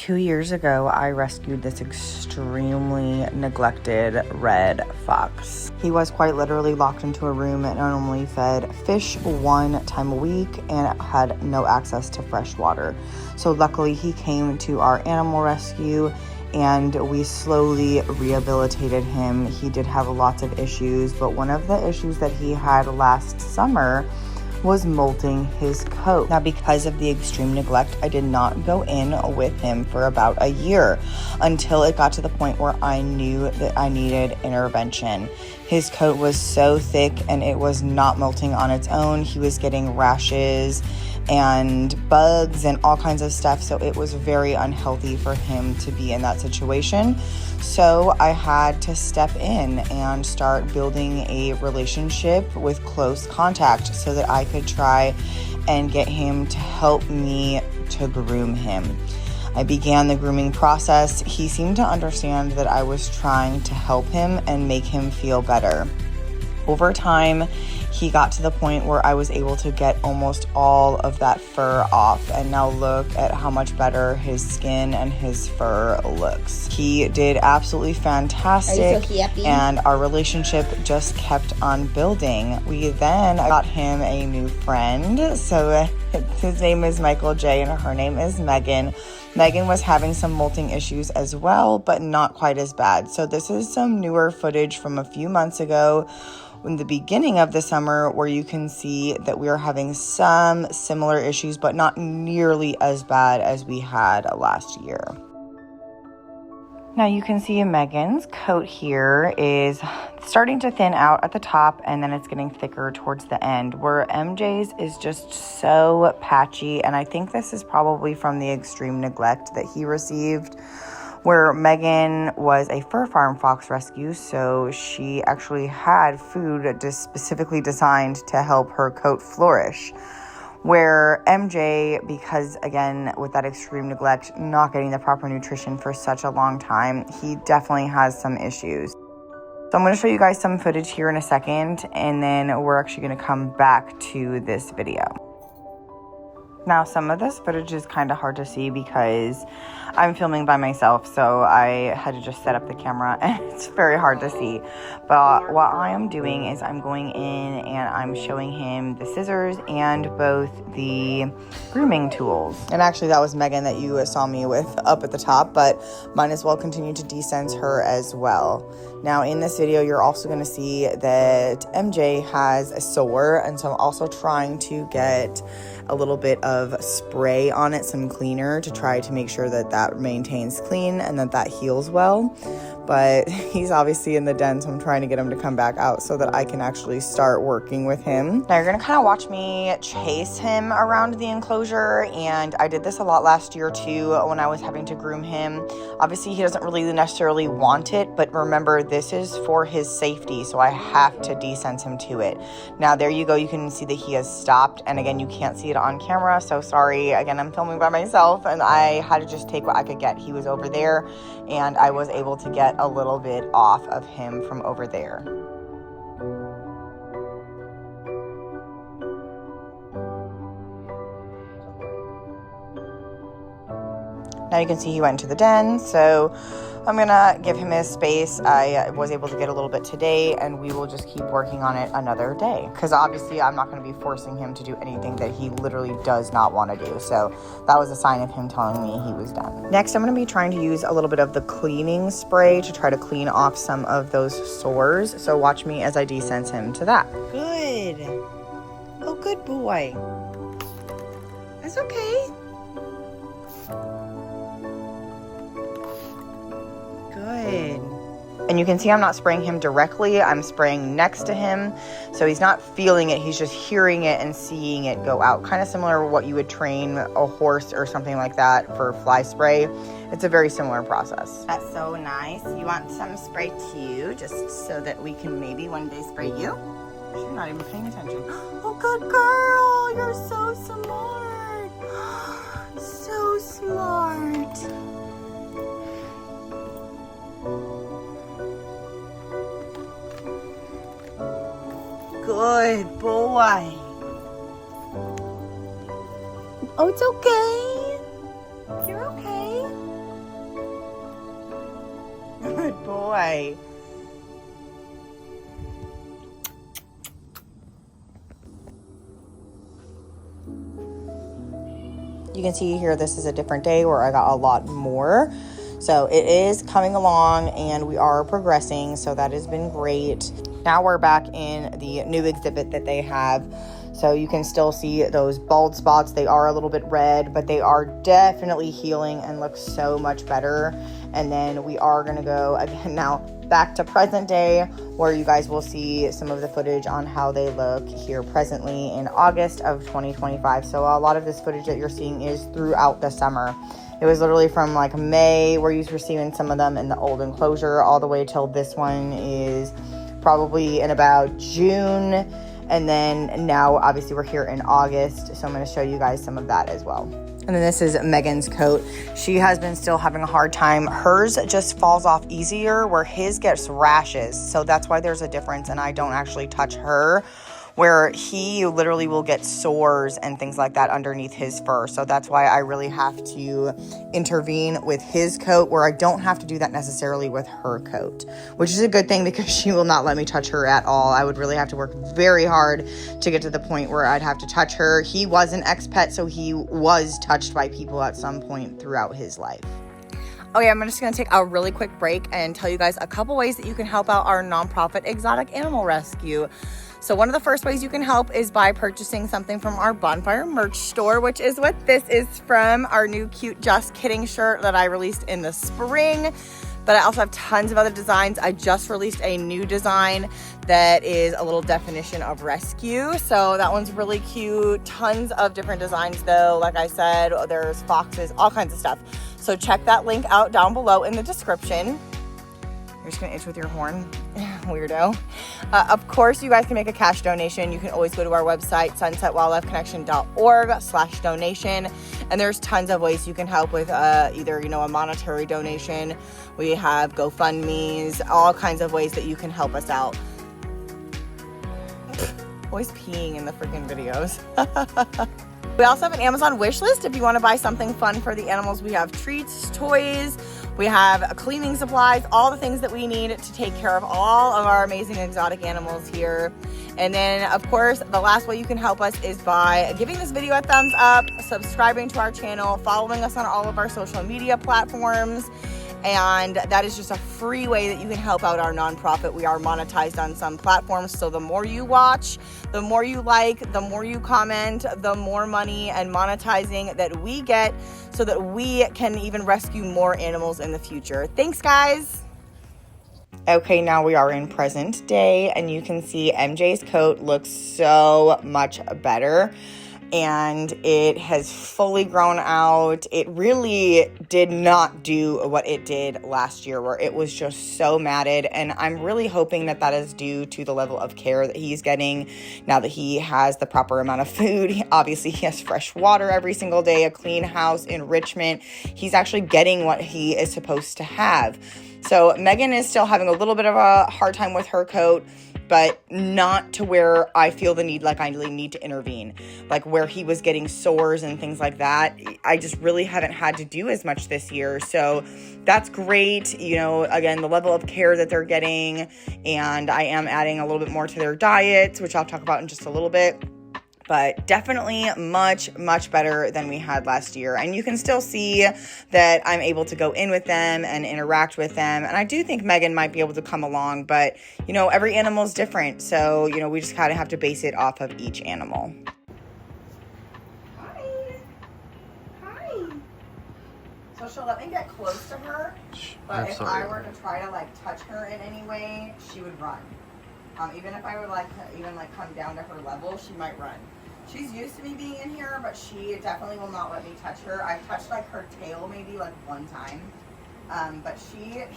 2 years ago, I rescued this extremely neglected red fox. He was quite literally locked into a room and only fed fish 1 time a week and had no access to fresh water. So luckily he came to our animal rescue and we slowly rehabilitated him. He did have lots of issues, but one of the issues that he had last summer was molting his coat. Now, because of the extreme neglect, I did not go in with him for about a year until it got to the point where I knew that I needed intervention. His coat was so thick and it was not molting on its own. He was getting rashes and bugs and all kinds of stuff, so it was very unhealthy for him to be in that situation. So I had to step in and start building a relationship with close contact so that I could try and get him to help me to groom him. I began the grooming process. He seemed to understand that I was trying to help him and make him feel better. Over time, he got to the point where I was able to get almost all of that fur off, and now look at how much better his skin and his fur looks. He did absolutely fantastic. Are you so happy? And our relationship just kept on building. We then got him a new friend. So his name is Michael J and her name is Megan. Megan was having some molting issues as well, but not quite as bad. So this is some newer footage from a few months ago in the beginning of the summer where you can see that we are having some similar issues, but not nearly as bad as we had last year. Now you can see Megan's coat here is starting to thin out at the top and then it's getting thicker towards the end, where MJ's is just so patchy, and I think this is probably from the extreme neglect that he received. Where Megan was a fur farm fox rescue, so she actually had food just specifically designed to help her coat flourish. Where MJ, because again, with that extreme neglect, not getting the proper nutrition for such a long time, he definitely has some issues. So I'm going to show you guys some footage here in a second, and then we're actually going to come back to this video. Now, some of this footage is kind of hard to see because I'm filming by myself, so I had to just set up the camera and it's very hard to see. But what I am doing is I'm going in and I'm showing him the scissors and both the grooming tools. And actually that was Megan that you saw me with up at the top, but might as well continue to desense her as well. Now in this video, you're also going to see that MJ has a sore, and so I'm also trying to get a little bit of spray on it, some cleaner, to try to make sure that that maintains clean and that that heals well. But he's obviously in the den, so I'm trying to get him to come back out so that I can actually start working with him. Now you're gonna kind of watch me chase him around the enclosure, and I did this a lot last year too when I was having to groom him. Obviously he doesn't really necessarily want it, but remember, this is for his safety, so I have to desense him to it. Now there you go, you can see that he has stopped, and again, you can't see it on camera, so sorry. Again, I'm filming by myself and I had to just take what I could get. He was over there and I was able to get a little bit off of him from over there. Now you can see he went into the den, so I'm gonna give him his space. I was able to get a little bit today, and we will just keep working on it another day. Because obviously I'm not gonna be forcing him to do anything that he literally does not want to do. So that was a sign of him telling me he was done. Next, I'm gonna be trying to use a little bit of the cleaning spray to try to clean off some of those sores. So watch me as I desense him to that. Good. Oh, good boy. That's okay. Good. And you can see I'm not spraying him directly, I'm spraying next to him, so he's not feeling it, he's just hearing it and seeing it go out. Kind of similar to what you would train a horse or something like that for fly spray. It's a very similar process. That's so nice. You want some spray too, just so that we can maybe one day spray you? You're not even paying attention. Oh, good girl, you're so smart. So smart. Good boy. Oh, it's okay. You're okay. boy. You can see here, this is a different day where I got a lot more. So it is coming along and we are progressing. So that has been great. Now we're back in the new exhibit that they have. So you can still see those bald spots. They are a little bit red, but they are definitely healing and look so much better. And then we are going to go again now back to present day, where you guys will see some of the footage on how they look here presently in August of 2025. So a lot of this footage that you're seeing is throughout the summer. It was literally from like May, where you were seeing some of them in the old enclosure, all the way till this one is probably in about June. And then now obviously we're here in August, so I'm going to show you guys some of that as well. And then this is Megan's coat. She has been still having a hard time. Hers just falls off easier, where his gets rashes. So that's why there's a difference, and I don't actually touch her, where he literally will get sores and things like that underneath his fur. So that's why I really have to intervene with his coat, where I don't have to do that necessarily with her coat, which is a good thing because she will not let me touch her at all. I would really have to work very hard to get to the point where I'd have to touch her. He was an ex-pet, so he was touched by people at some point throughout his life. Okay, I'm just going to take a really quick break and tell you guys a couple ways that you can help out our nonprofit exotic animal rescue. So one of the first ways you can help is by purchasing something from our Bonfire merch store, which is what this is from, our new cute Just Kidding shirt that I released in the spring. But I also have tons of other designs. I just released a new design that is a little definition of rescue. So that one's really cute. Tons of different designs though. Like I said, there's foxes, all kinds of stuff. So check that link out down below in the description. You're just gonna itch with your horn, weirdo. Of course, you guys can make a cash donation. You can always go to our website, sunsetwildlifeconnection.org/donation. And there's tons of ways you can help with either, a monetary donation. We have GoFundMes, all kinds of ways that you can help us out. Always peeing in the freaking videos. We also have an Amazon wish list if you want to buy something fun for the animals. We have treats, toys, we have cleaning supplies, all the things that we need to take care of all of our amazing exotic animals here. And then, of course, the last way you can help us is by giving this video a thumbs up, subscribing to our channel, following us on all of our social media platforms. And that is just a free way that you can help out our nonprofit. We are monetized on some platforms, so the more you watch, the more you like, the more you comment, the more money and monetizing that we get, so that we can even rescue more animals in the future. Thanks, guys. Okay, now we are in present day, and you can see MJ's coat looks so much better. And it has fully grown out. It really did not do what it did last year, where it was just so matted. And I'm really hoping that that is due to the level of care that he's getting now that he has the proper amount of food. Obviously, he has fresh water every single day, a clean house, enrichment. He's actually getting what he is supposed to have. So Megan is still having a little bit of a hard time with her coat, but not to where I feel the need, like I really need to intervene, like where he was getting sores and things like that. I just really haven't had to do as much this year. So that's great. Again, the level of care that they're getting, and I am adding a little bit more to their diets, which I'll talk about in just a little bit. But definitely much, much better than we had last year. And you can still see that I'm able to go in with them and interact with them. And I do think Megan might be able to come along, but, every animal is different. So, we just kind of have to base it off of each animal. Hi. So she'll let me get close to her, but if I were to try to, touch her in any way, she would run. Even if I would come down to her level, she might run. She's used to me being in here, but she definitely will not let me touch her. I've touched her tail maybe one time. But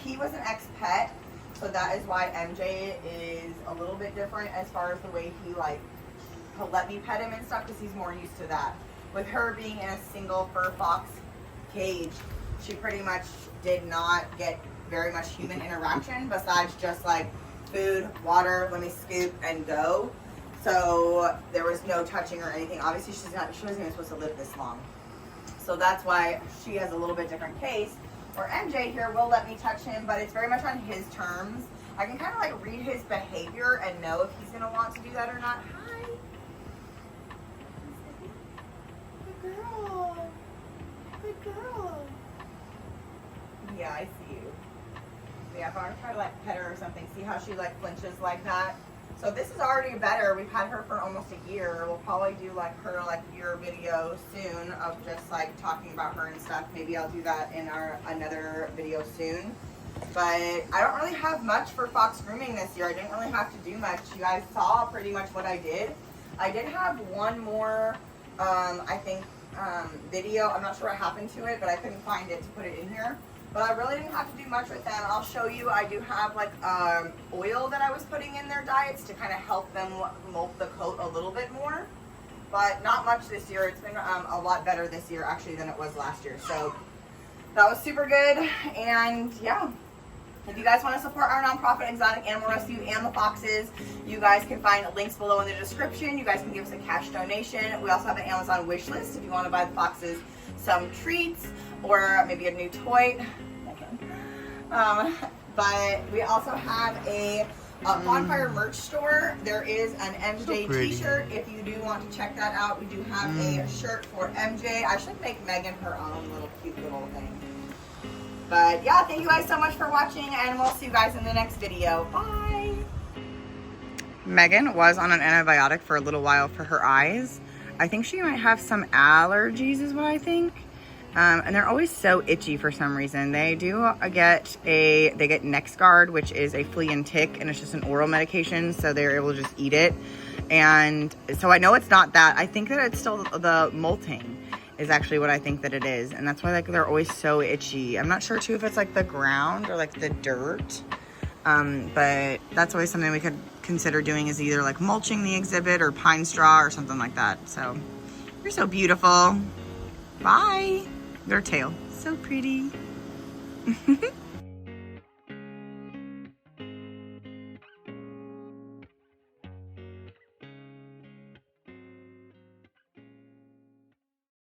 he was an ex-pet, so that is why MJ is a little bit different as far as the way he'll let me pet him and stuff, because he's more used to that. With her being in a single fur fox cage, she pretty much did not get very much human interaction besides just food, water, let me scoop and go. So there was no touching or anything. Obviously she wasn't even supposed to live this long. So that's why she has a little bit different case. or MJ here will let me touch him, but it's very much on his terms. I can kind of like read his behavior and know if he's gonna want to do that or not. Hi. Good girl. Good girl. Yeah, I see you. Yeah, if I were to try to like pet her or something, see how she like flinches like that. So this is already better. We've had her for almost a year. We'll probably do like her like year video soon of just like talking about her and stuff. Maybe I'll do that in our another video soon. But I don't really have much for fox grooming this year. I didn't really have to do much. You guys saw pretty much what I did. I did have one more, I think, video. I'm not sure what happened to it, but I couldn't find it to put it in here. But I really didn't have to do much with them. I'll show you. I do have like oil that I was putting in their diets to kind of help them molt the coat a little bit more. But not much this year. It's been a lot better this year actually than it was last year. So that was super good. And yeah, if you guys want to support our nonprofit Exotic Animal Rescue and the foxes, you guys can find links below in the description. You guys can give us a cash donation. We also have an Amazon wish list if you want to buy the foxes some treats or maybe a new toy. But we also have a Bonfire merch store. There is an MJ t-shirt if you do want to check that out. We do have a shirt for MJ. I should make Megan her own little cute little thing. But yeah, thank you guys so much for watching, and we'll see you guys in the next video. Bye! Megan was on an antibiotic for a little while for her eyes. I think she might have some allergies is what I think. And they're always so itchy for some reason. They do get NexGard, which is a flea and tick, and it's just an oral medication, so they're able to just eat it. And so I know it's not that. I think that it's still the molting is actually what I think that it is, and that's why like they're always so itchy. I'm not sure too if it's like the ground or like the dirt, but that's always something we could consider doing, is either like mulching the exhibit or pine straw or something like that. So you're so beautiful. Bye. Their tail, so pretty.